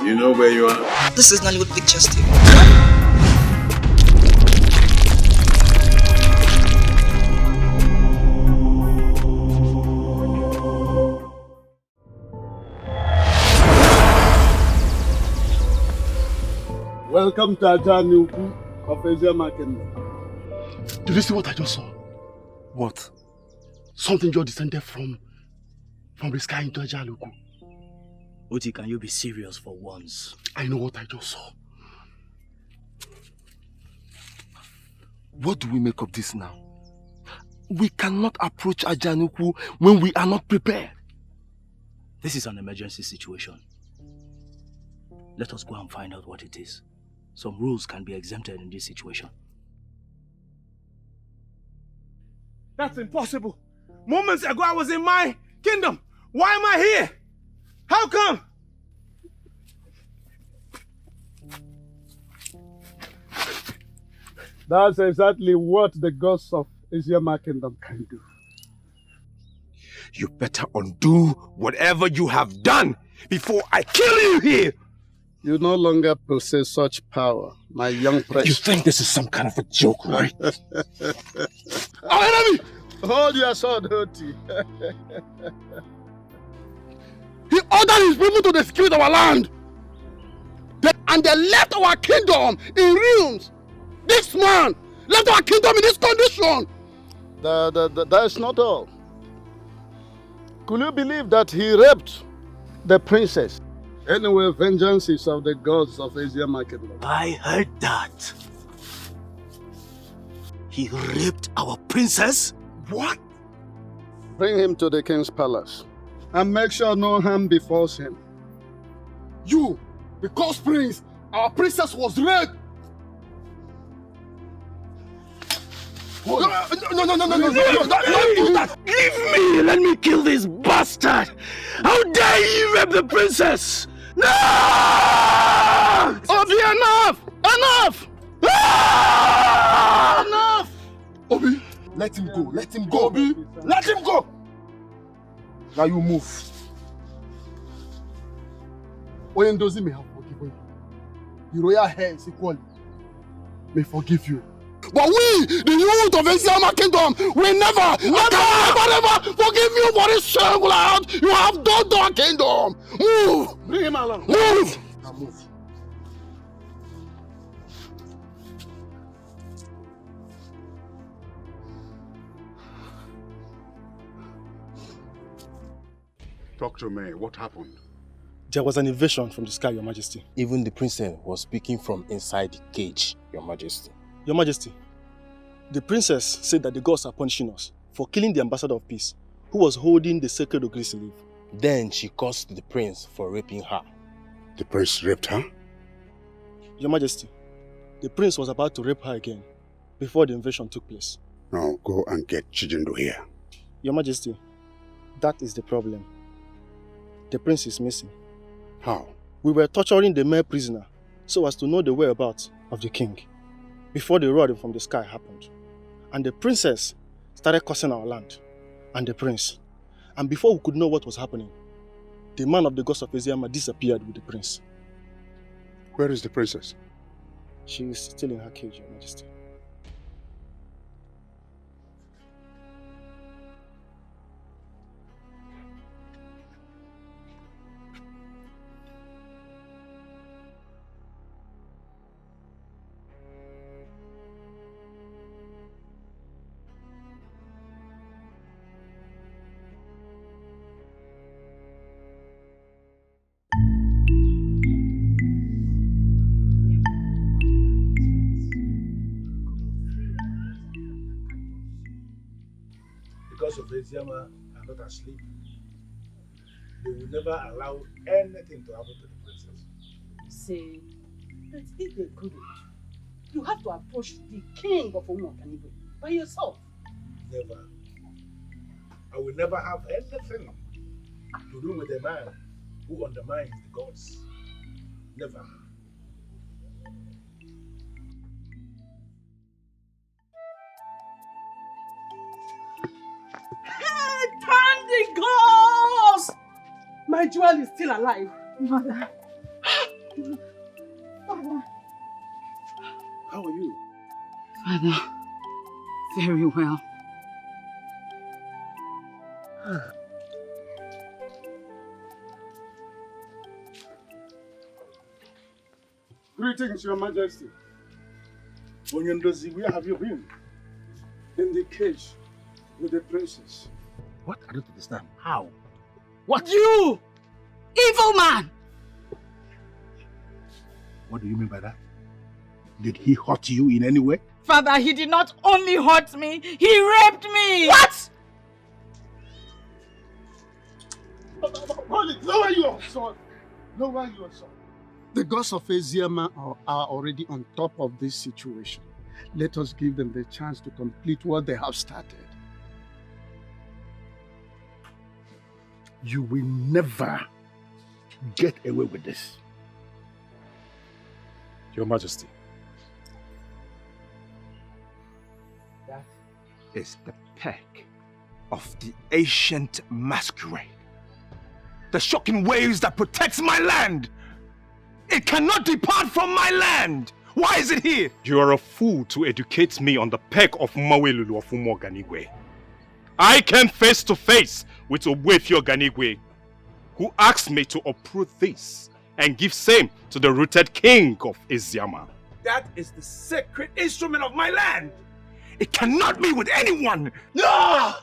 You know where you are? This is Nollywoodpicturestv. Welcome to Ajanuku of Eziama Kingdom. Did you see what I just saw? What? Something just descended from the sky into Ajanuku. Uche, can you be serious for once? I know what I just saw. What do we make of this now? We cannot approach Ajanuku when we are not prepared. This is an emergency situation. Let us go and find out what it is. Some rules can be exempted in this situation. That's impossible. Moments ago I was in my kingdom. Why am I here? How come? That's exactly what the gods of Eziama Kingdom can do. You better undo whatever you have done before I kill you here! You no longer possess such power, my young prince. You think this is some kind of a joke, right? Our enemy! Hold your sword, Hoti. He ordered his people to desecrate our land. And they left our kingdom in ruins. This man left our kingdom in this condition. That's not all. Could you believe that he raped the princess? Anyway, vengeance is of the gods of Eziama Kingdom. I heard that. He raped our princess? What? Bring him to the king's palace and make sure no harm befalls him. You, because prince, our princess was raped. No, don't do that. Leave me! Let me kill this bastard! How dare you rape the princess! No! Obi, enough! Enough! Ah! Enough! Obi, let him go. Let him go, Obi. Let him go! Now you move. Oyendozi may have forgiven you. The royal heirs equally may forgive you. But we, the youth of Eziama Kingdom, will never forgive you for this shame that you have done to our kingdom. Move! Bring him along. Move! Now move. Talk to me. What happened? There was an invasion from the sky, Your Majesty. Even the princess was speaking from inside the cage, Your Majesty. Your Majesty, the princess said that the gods are punishing us for killing the ambassador of peace, who was holding the sacred Ogizi leaf. Then she cursed the prince for raping her. The prince raped her? Your Majesty, the prince was about to rape her again before the invasion took place. Now go and get Chijindo here. Your Majesty, that is the problem. The prince is missing. How? We were torturing the male prisoner so as to know the whereabouts of the king before the roaring from the sky happened. And the princess started cursing our land and the prince. And before we could know what was happening, the man of the gods of Eziama disappeared with the prince. Where is the princess? She is still in her cage, Your Majesty. Because of Eziama are not asleep. They will never allow anything to happen to the princess. Say, but if they couldn't, you have to approach the king of Umuoganigwe by yourself. Never. I will never have anything to do with a man who undermines the gods. Never. Hey, thank the gods! My jewel is still alive. Mother, Father, very well. Greetings, Your Majesty. Onyendozi, where have you been? In the cage with the princess. What? I don't understand. How? What? You! Evil man! What do you mean by that? Did he hurt you in any way? Father, he did not only hurt me, he raped me! What? Lower your sword. Lower your sword. The gods of Eziama are already on top of this situation. Let us give them the chance to complete what they have started. You will never get away with this. Your Majesty. That is the peg of the ancient masquerade. The shocking waves that protects my land. It cannot depart from my land. Why is it here? You are a fool to educate me on the peg of Mawelulu of Umuoganigwe. I came face to face with Umuoganigwe, who asked me to uproot this and give same to the rooted king of Eziama. That is the sacred instrument of my land. It cannot be with anyone. No!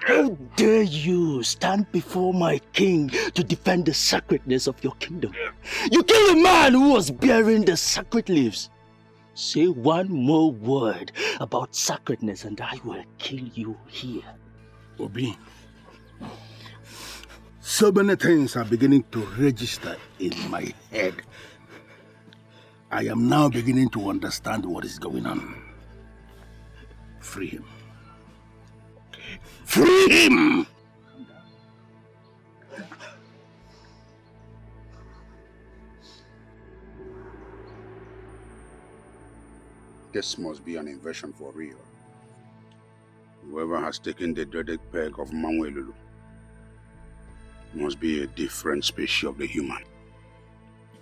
How dare you stand before my king to defend the sacredness of your kingdom? You killed a man who was bearing the sacred leaves. Say one more word about sacredness and I will kill you here. Obi, so many things are beginning to register in my head. I am now beginning to understand what is going on. Free him. Free him! This must be an invasion for real. Whoever has taken the dreaded peg of Mawelulu must be a different species of the human.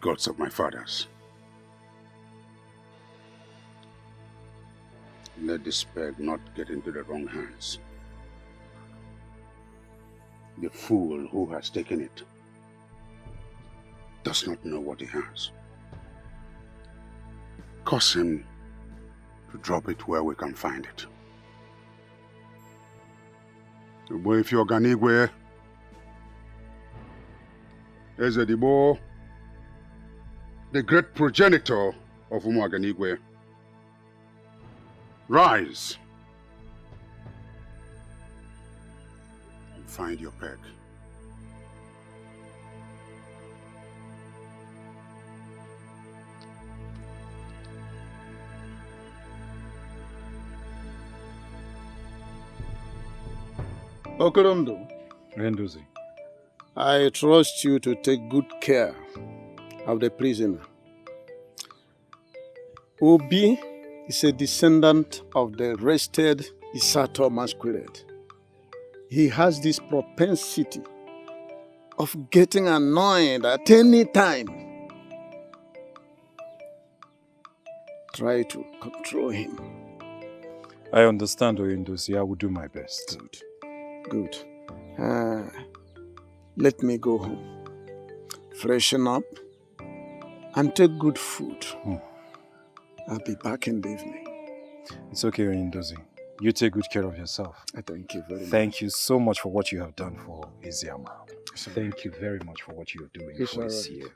Gods of my fathers. Let this peg not get into the wrong hands. The fool who has taken it does not know what he has. Cause him to drop it where we can find it. Umuoganigwe, Ezedibo, the great progenitor of Umuoganigwe, rise and find your peg. Okorondo, Renduzi. I trust you to take good care of the prisoner. Obi is a descendant of the wrested Isato masquerade. He has this propensity of getting annoyed at any time. Try to control him. I understand, Oyindosi. I will do my best. Good. Let me go home. Freshen up and take good food. I'll be back in the evening. It's okay, Oyindosi. You take good care of yourself. I thank you very much. Thank you so much for what you have done for Eziama. Thank you very much for what you are doing for Essin.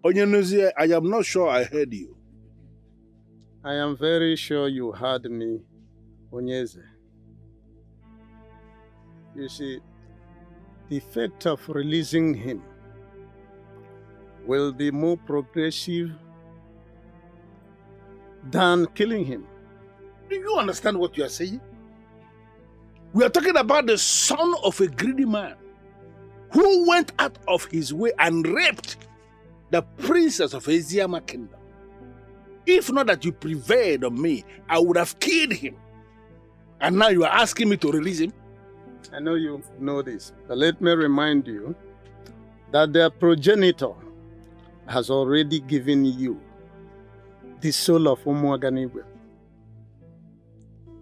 Onyenuzie, I am not sure I heard you. I am very sure you heard me, Onyeze. You see, the effect of releasing him will be more progressive than killing him. Do you understand what you are saying? We are talking about the son of a greedy man who went out of his way and raped the princess of Eziama kingdom. If not that you prevailed on me, I would have killed him. And now you are asking me to release him? I know you know this, but let me remind you that their progenitor has already given you the soul of Umuoganigwe.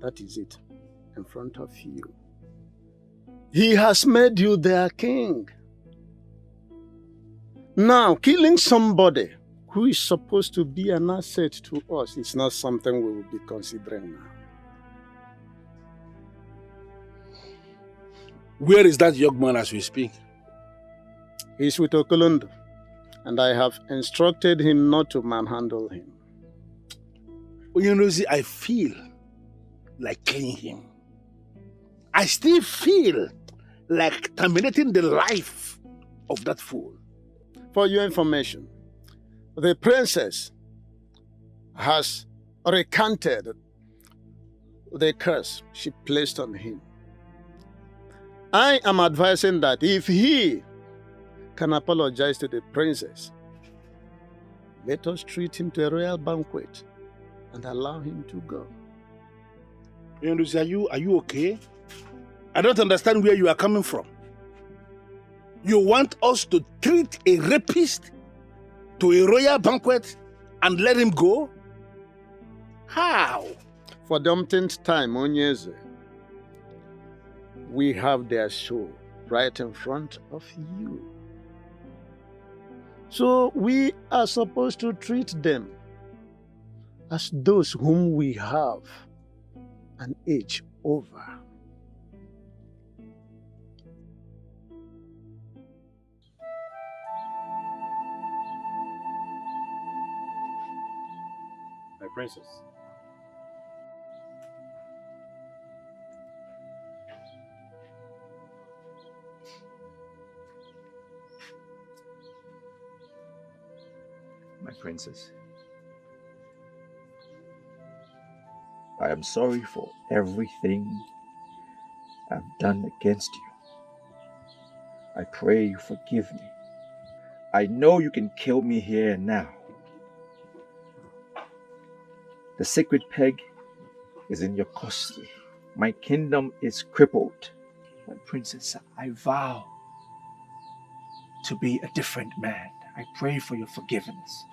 That is it, in front of you. He has made you their king. Now, killing somebody who is supposed to be an asset to us is not something we will be considering now. Where is that young man as we speak? He's with Okolondo, and I have instructed him not to manhandle him. Onyerozi, I feel like killing him. I still feel like terminating the life of that fool. For your information, the princess has recanted the curse she placed on him. I am advising that if he can apologize to the princess, let us treat him to a royal banquet and allow him to go. Onyerozi, are you okay? I don't understand where you are coming from. You want us to treat a rapist to a royal banquet and let him go? How? For the umpteenth time, Onyeze, we have their show right in front of you. So we are supposed to treat them as those whom we have an age over. My princess. My princess, I am sorry for everything I've done against you. I pray you forgive me. I know you can kill me here and now. The sacred peg is in your custody. My kingdom is crippled. My princess, I vow to be a different man. I pray for your forgiveness.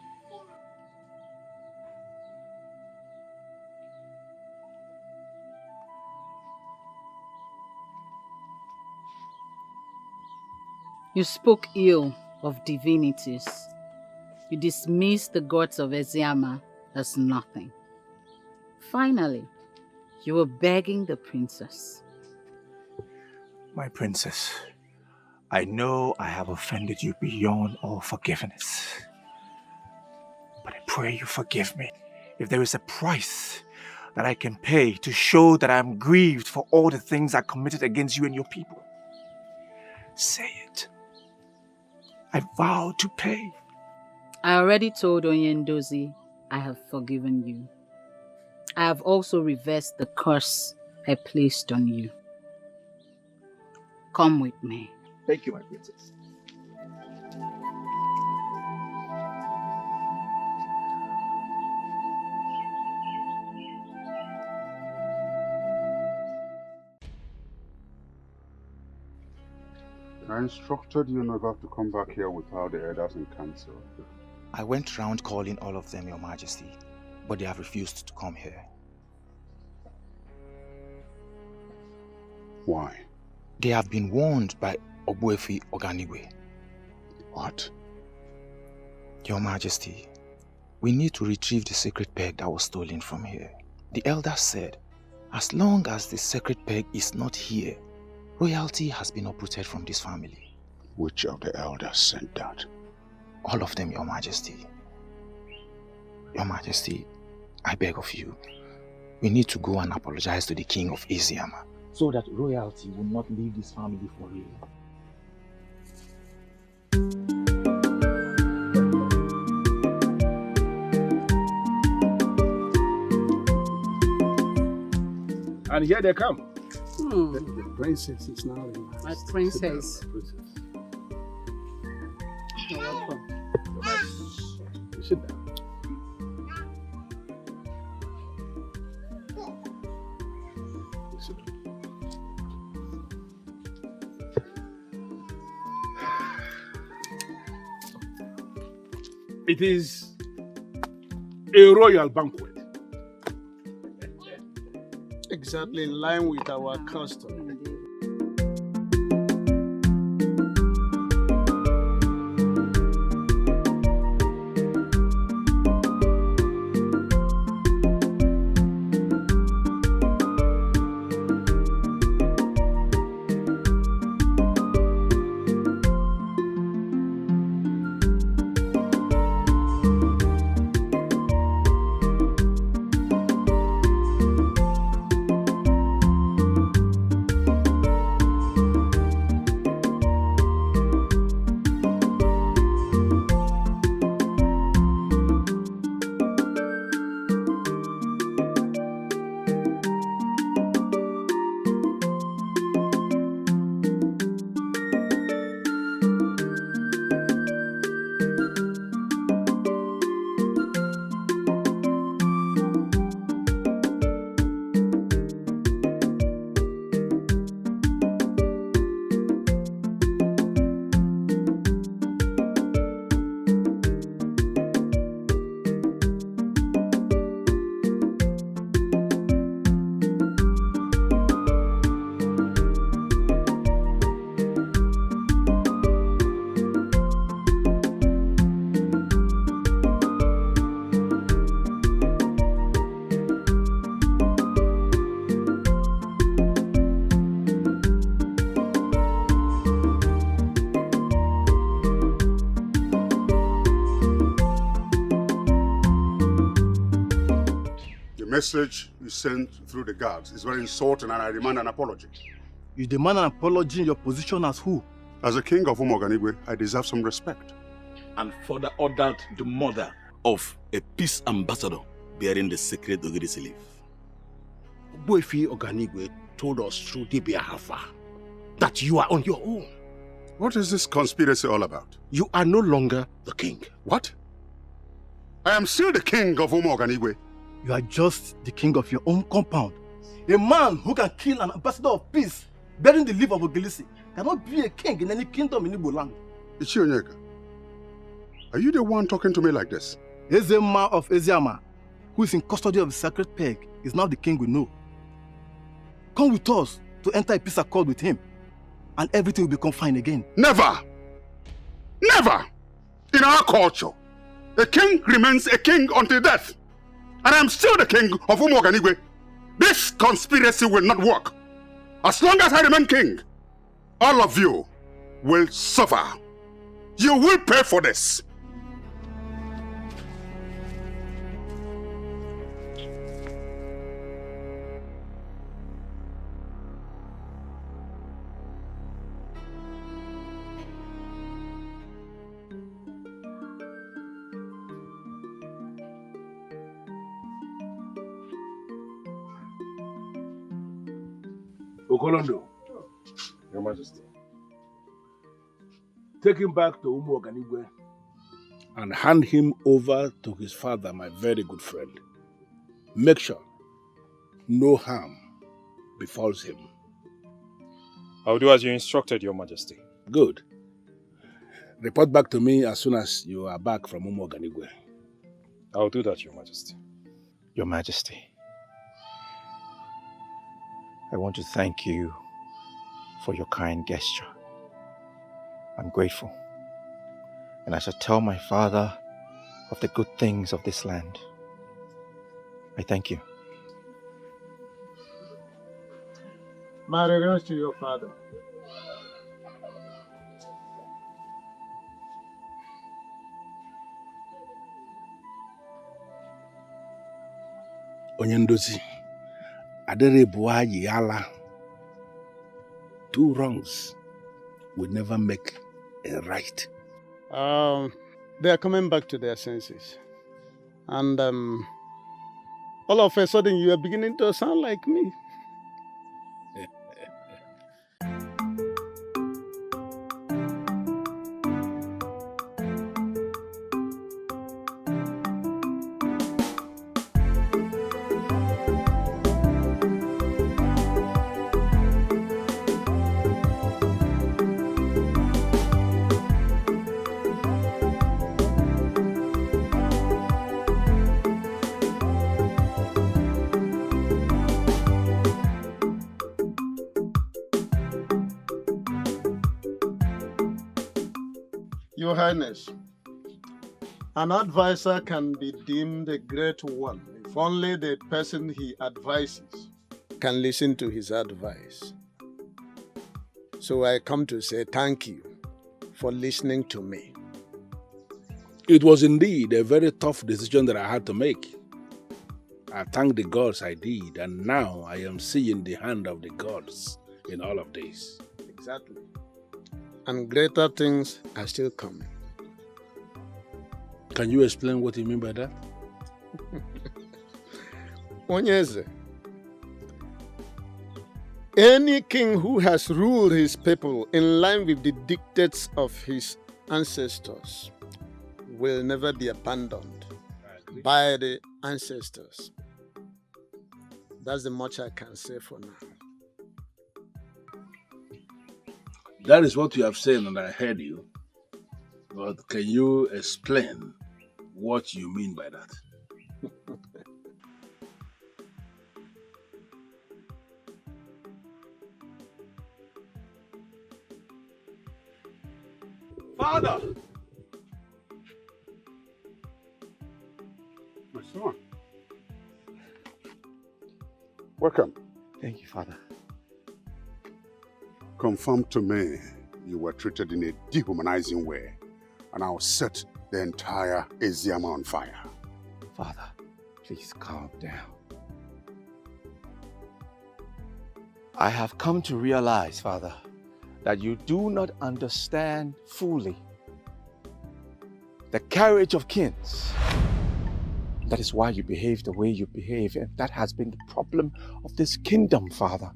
You spoke ill of divinities. You dismissed the gods of Eziama as nothing. Finally, you were begging the princess. My princess, I know I have offended you beyond all forgiveness. But I pray you forgive me. If there is a price that I can pay to show that I am grieved for all the things I committed against you and your people, say it. I vow to pay. I already told Onyendozi I have forgiven you. I have also reversed the curse I placed on you. Come with me. Thank you, my princess. I instructed you never to come back here without the elders in council. I went round calling all of them, Your Majesty, but they have refused to come here. Why? They have been warned by Owoh Oganigwe. What? Your Majesty, we need to retrieve the sacred peg that was stolen from here. The elders said, as long as the sacred peg is not here, royalty has been uprooted from this family. Which of the elders said that? All of them, Your Majesty. Your Majesty, I beg of you, we need to go and apologize to the king of Eziama, so that royalty will not leave this family for real. And here they come. The princess is now in My princess. Sit down, You're welcome. Sit down. It is a royal banquet. Exactly in line with our custom. The message you sent through the guards is very insulting and I demand an apology. You demand an apology in your position as who? As a king of Umuoganigwe, I deserve some respect. And further ordered the murder of a peace ambassador bearing the sacred Ogezu leaf. Uche Oganigwe told us through Dibia Alpha that you are on your own. What is this conspiracy all about? You are no longer the king. What? I am still the king of Umuoganigwe. You are just the king of your own compound. A man who can kill an ambassador of peace bearing the leaf of Ogezu cannot be a king in any kingdom in Igbo land. Ichionyeka, are you the one talking to me like this? Eziama of Eziama, who is in custody of the sacred peg, is now the king we know. Come with us to enter a peace accord with him, and everything will become fine again. Never! Never! In our culture, a king remains a king until death. And I am still the king of Umuoganigwe. This conspiracy will not work. As long as I remain king, all of you will suffer. You will pay for this. Okolondo, Your Majesty, take him back to Umuoganigwe and hand him over to his father, my very good friend. Make sure no harm befalls him. I'll do as you instructed, Your Majesty. Good. Report back to me as soon as you are back from Umuoganigwe. I'll do that, Your Majesty. Your Majesty, I want to thank you for your kind gesture. I'm grateful, and I shall tell my father of the good things of this land. I thank you. My regards to your father. Onyendozi, Adere Buayi Yala. 2 wrongs will never make a right. They are coming back to their senses. And all of a sudden you are beginning to sound like me. Your Highness, an advisor can be deemed a great one if only the person he advises can listen to his advice. So I come to say thank you for listening to me. It was indeed a very tough decision that I had to make. I thank the gods I did, and now I am seeing the hand of the gods in all of this. Exactly. And greater things are still coming. Can you explain what you mean by that? Onyeze, any king who has ruled his people in line with the dictates of his ancestors will never be abandoned by the ancestors. That's the much I can say for now. That is what you have said, and I heard you. But can you explain what you mean by that? Father! My son. Welcome. Thank you, Father. Confirm to me you were treated in a dehumanizing way, and I'll set the entire Eziama on fire. Father, please calm down. I have come to realize, Father, that you do not understand fully the carriage of kings. That is why you behave the way you behave, and that has been the problem of this kingdom, Father.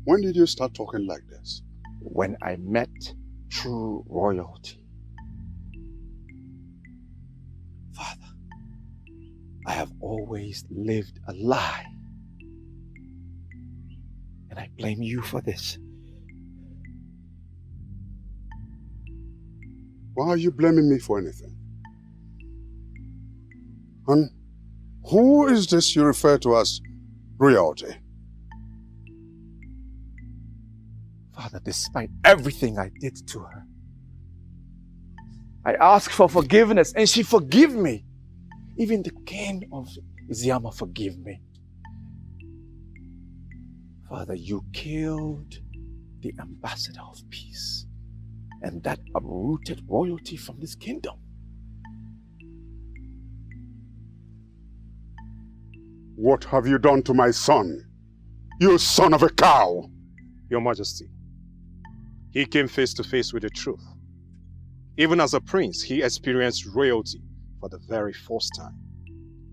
When did you start talking like this? When I met true royalty. Father, I have always lived a lie. And I blame you for this. Why are you blaming me for anything? And who is this you refer to as royalty? Father, despite everything I did to her, I asked for forgiveness and she forgave me. Even the king of Eziama forgave me. Father, you killed the ambassador of peace, and that uprooted royalty from this kingdom. What have you done to my son? You son of a cow! Your Majesty, he came face to face with the truth. Even as a prince, he experienced royalty for the very first time.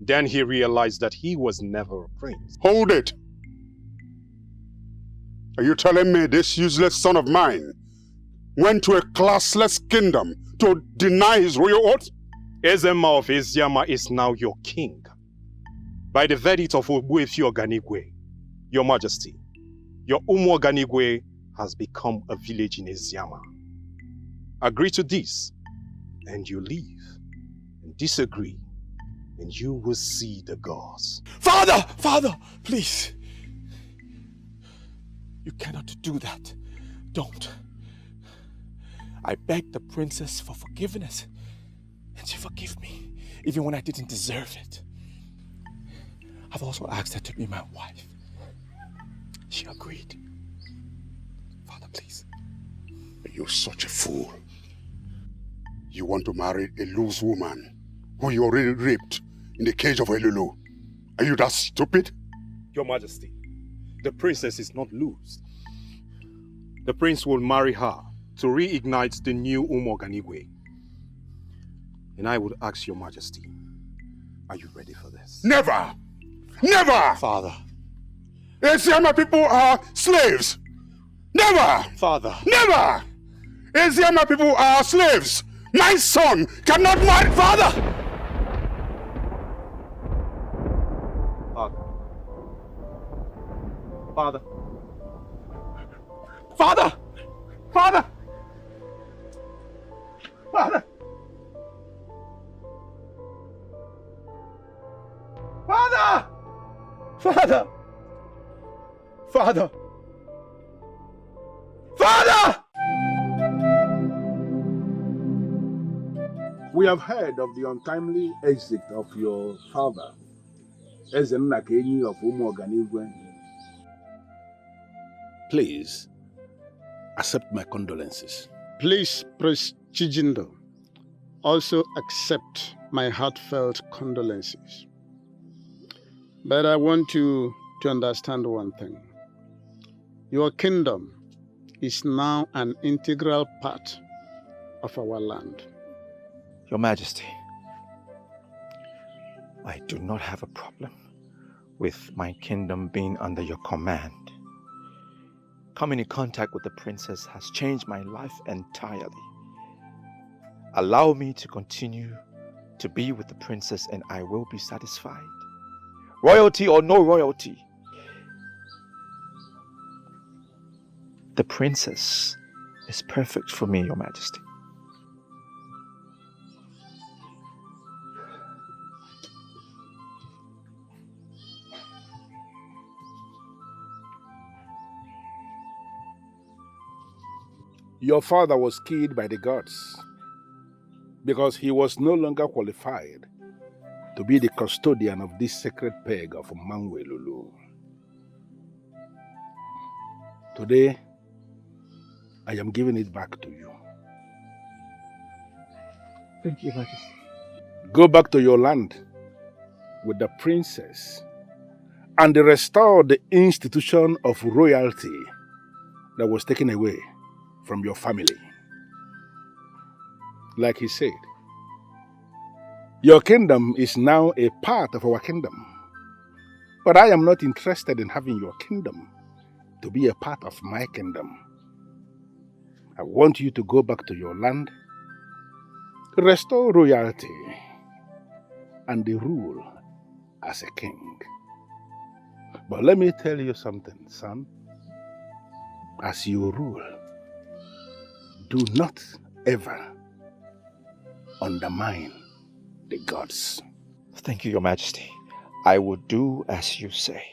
Then he realized that he was never a prince. Hold it! Are you telling me this useless son of mine went to a classless kingdom to deny his royal oath? Eziama of Eziama is now your king. By the verdict of Umuoganigwe, Your Majesty, your Umuoganigwe has become a village in Eziama. Agree to this, and you leave. And disagree, and you will see the gods. Father! Father! Please! You cannot do that. Don't. I begged the princess for forgiveness, and she forgave me, even when I didn't deserve it. I've also asked her to be my wife. She agreed. Father, please. You're such a fool. You want to marry a loose woman who you already raped in the cage of Elulu. Are you that stupid? Your Majesty, the princess is not loose. The prince will marry her to reignite the new Umuoganigwe. And I would ask Your Majesty, are you ready for this? Never! Never! Father. Eziama people are slaves! Never! Father. Never! Eziama people are slaves! My son cannot marry... Father! Father. Father! Father! Father! Father! Father! Father! Father! We have heard of the untimely exit of your father, Esin and Umuoganigwe. Please, accept my condolences. Please, Prince Chijindo, also accept my heartfelt condolences. But I want you to understand one thing. Your kingdom is now an integral part of our land. Your Majesty, I do not have a problem with my kingdom being under your command. Coming in contact with the princess has changed my life entirely. Allow me to continue to be with the princess and I will be satisfied. Royalty or no royalty, the princess is perfect for me, Your Majesty. Your father was killed by the gods because he was no longer qualified to be the custodian of this sacred peg of Mangwelulu. Today, I am giving it back to you. Thank you, Majesty. Go back to your land with the princess and restore the institution of royalty that was taken away from your family. Like he said, your kingdom is now a part of our kingdom. But I am not interested in having your kingdom to be a part of my kingdom. I want you to go back to your land, restore royalty, and rule as a king. But let me tell you something, son. As you rule, do not ever undermine the gods. Thank you, Your Majesty. I will do as you say.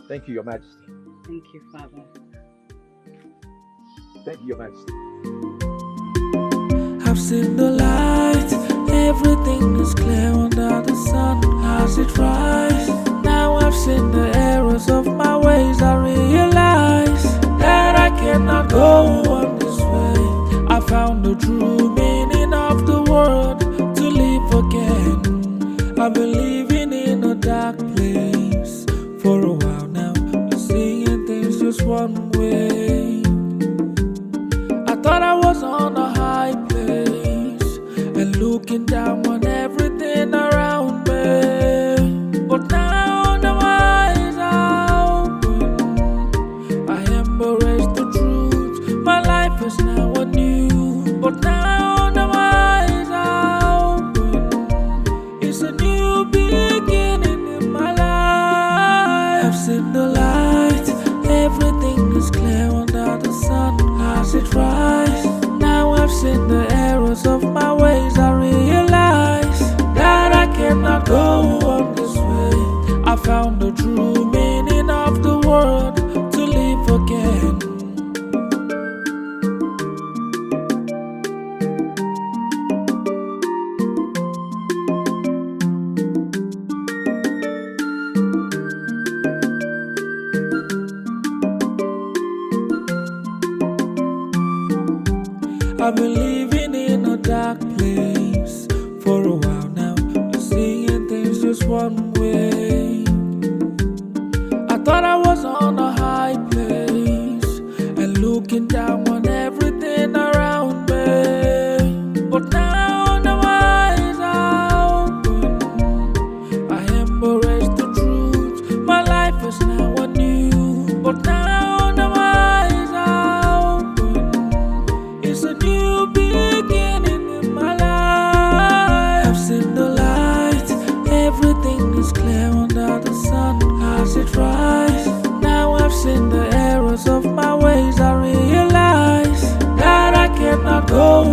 Thank you, Your Majesty. Thank you, Father. Thank you, Your Majesty. I've seen the light, everything is clear under the sun as it rises. Now I've seen the errors of my ways. I realize that I cannot go on this way. I found the true meaning of the word to live again. I've been living in a dark place for a while now. Been seeing things just one way. I thought I was on a high place and looking down on everything around me. But now the eyes are open. I embrace the truth. My life is now anew. But now the eyes are open. It's a new beginning in my life. I've seen the light. Everything is clear under the sun as it rises. Now I've seen the errors of my ways. I realize that I cannot go on this way. I found the true meaning of the word to live again. I've been living in a dark place for a while now. Been seeing things just one way. I thought I was on a high place and looking down on everything around me. But now the eyes are open. I embrace the truth. My life is now anew. But now the eyes are open. It's a new beginning in my life. I've seen the light. Everything is clear under the sun as it rises. Now I've seen the errors of my ways. I realize that I cannot go